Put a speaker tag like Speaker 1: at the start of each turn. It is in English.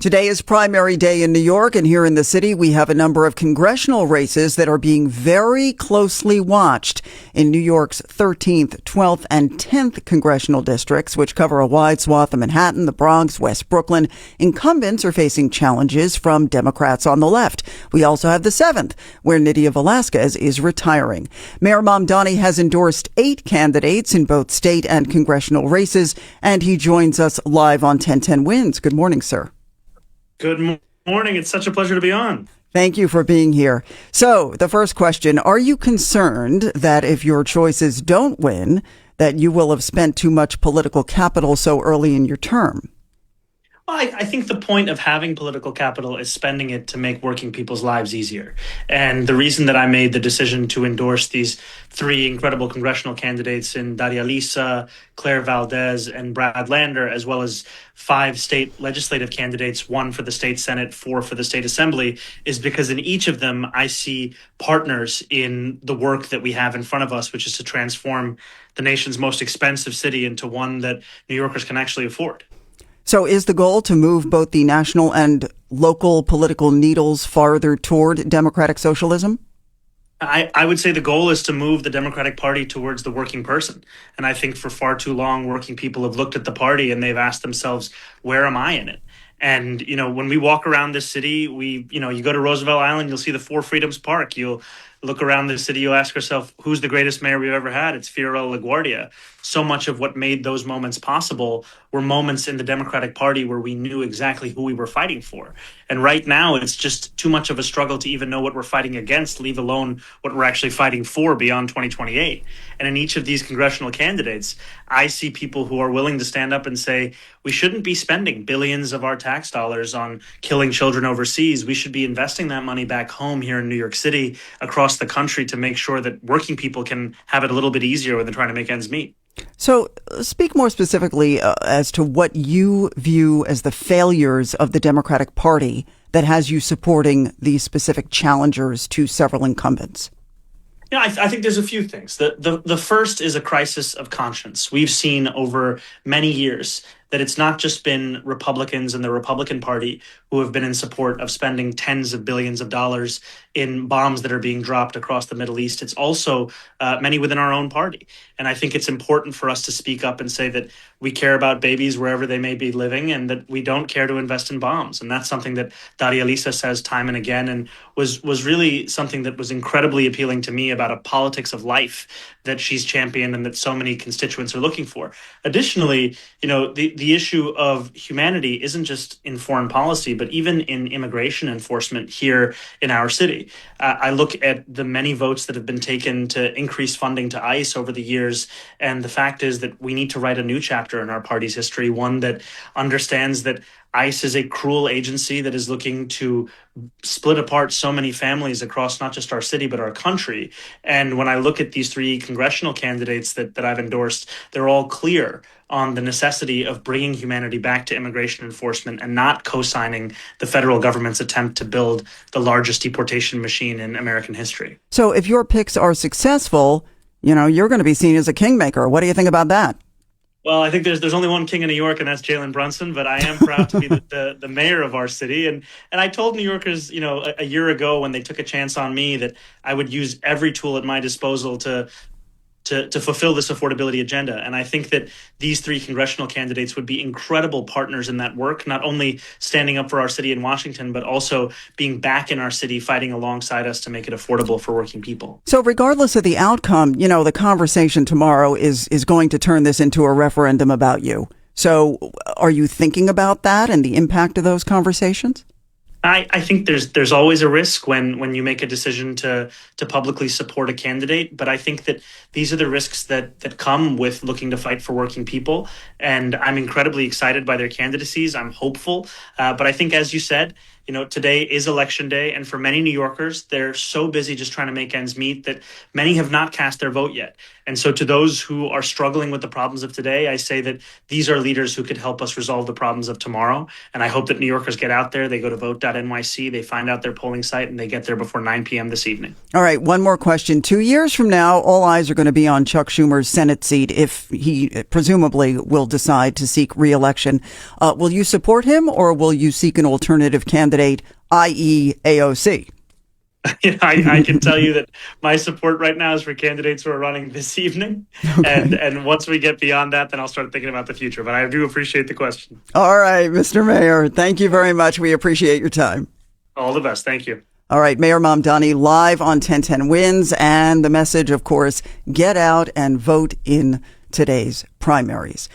Speaker 1: Today is primary day in New York, and here in the city, we have a number of congressional races that are being very closely watched in New York's 13th, 12th, and 10th congressional districts, which cover a wide swath of Manhattan, the Bronx, West Brooklyn. Incumbents are facing challenges from Democrats on the left. We also have the 7th, where Nydia Velázquez is retiring. Mayor Mamdani has endorsed 8 candidates in both state and congressional races, and he joins us live on 1010 Wins. Good morning, sir.
Speaker 2: Good morning. It's such a pleasure to be on.
Speaker 1: Thank you for being here. So the first question, are you concerned that if your choices don't win, that you will have spent too much political capital so early in your term?
Speaker 2: Well, I think the point of having political capital is spending it to make working people's lives easier. And the reason that I made the decision to endorse these 3 incredible congressional candidates in Daria Lisa, Claire Valdez, and Brad Lander, as well as 5 state legislative candidates, 1 for the state Senate, 4 for the state Assembly, is because in each of them, I see partners in the work that we have in front of us, which is to transform the nation's most expensive city into one that New Yorkers can actually afford.
Speaker 1: So is the goal to move both the national and local political needles farther toward democratic socialism?
Speaker 2: I would say the goal is to move the Democratic Party towards the working person. And I think for far too long, working people have looked at the party and they've asked themselves, where am I in it? And, when we walk around this city, you go to Roosevelt Island, you'll see the Four Freedoms Park. You'll look around the city, you'll ask yourself, who's the greatest mayor we've ever had? It's Fiorello LaGuardia. So much of what made those moments possible were moments in the Democratic Party where we knew exactly who we were fighting for. And right now, it's just too much of a struggle to even know what we're fighting against, leave alone what we're actually fighting for beyond 2028. And in each of these congressional candidates, I see people who are willing to stand up and say, we shouldn't be spending billions of our tax dollars on killing children overseas. We should be investing that money back home here in New York City, across the country, to make sure that working people can have it a little bit easier when they're trying to make ends meet.
Speaker 1: So speak more specifically as to what you view as the failures of the Democratic Party that has you supporting these specific challengers to several incumbents.
Speaker 2: Yeah, I think there's a few things. The first is a crisis of conscience. We've seen over many years that it's not just been Republicans and the Republican Party who have been in support of spending tens of billions of dollars in bombs that are being dropped across the Middle East. It's also many within our own party. And I think it's important for us to speak up and say that we care about babies wherever they may be living and that we don't care to invest in bombs. And that's something that Daria Lisa says time and again, and was really something that was incredibly appealing to me about a politics of life that she's championed and that so many constituents are looking for. Additionally, the issue of humanity isn't just in foreign policy, but even in immigration enforcement here in our city. I look at the many votes that have been taken to increase funding to ICE over the years, and the fact is that we need to write a new chapter in our party's history, one that understands that ICE is a cruel agency that is looking to split apart so many families across not just our city, but our country. And when I look at these 3 congressional candidates that I've endorsed, they're all clear on the necessity of bringing humanity back to immigration enforcement and not co-signing the federal government's attempt to build the largest deportation machine in American history.
Speaker 1: So if your picks are successful, you're going to be seen as a kingmaker. What do you think about that?
Speaker 2: Well, I think there's only one king in New York, and that's Jalen Brunson. But I am proud to be the mayor of our city. And I told New Yorkers, a year ago when they took a chance on me that I would use every tool at my disposal to fulfill this affordability agenda. And I think that these 3 congressional candidates would be incredible partners in that work, not only standing up for our city in Washington, but also being back in our city, fighting alongside us to make it affordable for working people.
Speaker 1: So regardless of the outcome, the conversation tomorrow is going to turn this into a referendum about you. So are you thinking about that and the impact of those conversations?
Speaker 2: I think there's always a risk when you make a decision to publicly support a candidate, but I think that these are the risks that come with looking to fight for working people, and I'm incredibly excited by their candidacies. I'm hopeful, but I think, as you said, today is election day, and for many New Yorkers, they're so busy just trying to make ends meet that many have not cast their vote yet. And so to those who are struggling with the problems of today, I say that these are leaders who could help us resolve the problems of tomorrow. And I hope that New Yorkers get out there, they go to vote.nyc, they find out their polling site, and they get there before 9 p.m. this evening.
Speaker 1: All right, one more question. 2 years from now, all eyes are going to be on Chuck Schumer's Senate seat if he presumably will decide to seek re-election. Will you support him, or will you seek an alternative candidate, i.e. AOC?
Speaker 2: I can tell you that my support right now is for candidates who are running this evening. Okay. And once we get beyond that, then I'll start thinking about the future. But I do appreciate the question.
Speaker 1: All right, Mr. Mayor, thank you very much. We appreciate your time.
Speaker 2: All the best. Thank you.
Speaker 1: All right, Mayor Mamdani live on 1010 Wins. And the message, of course, get out and vote in today's primaries.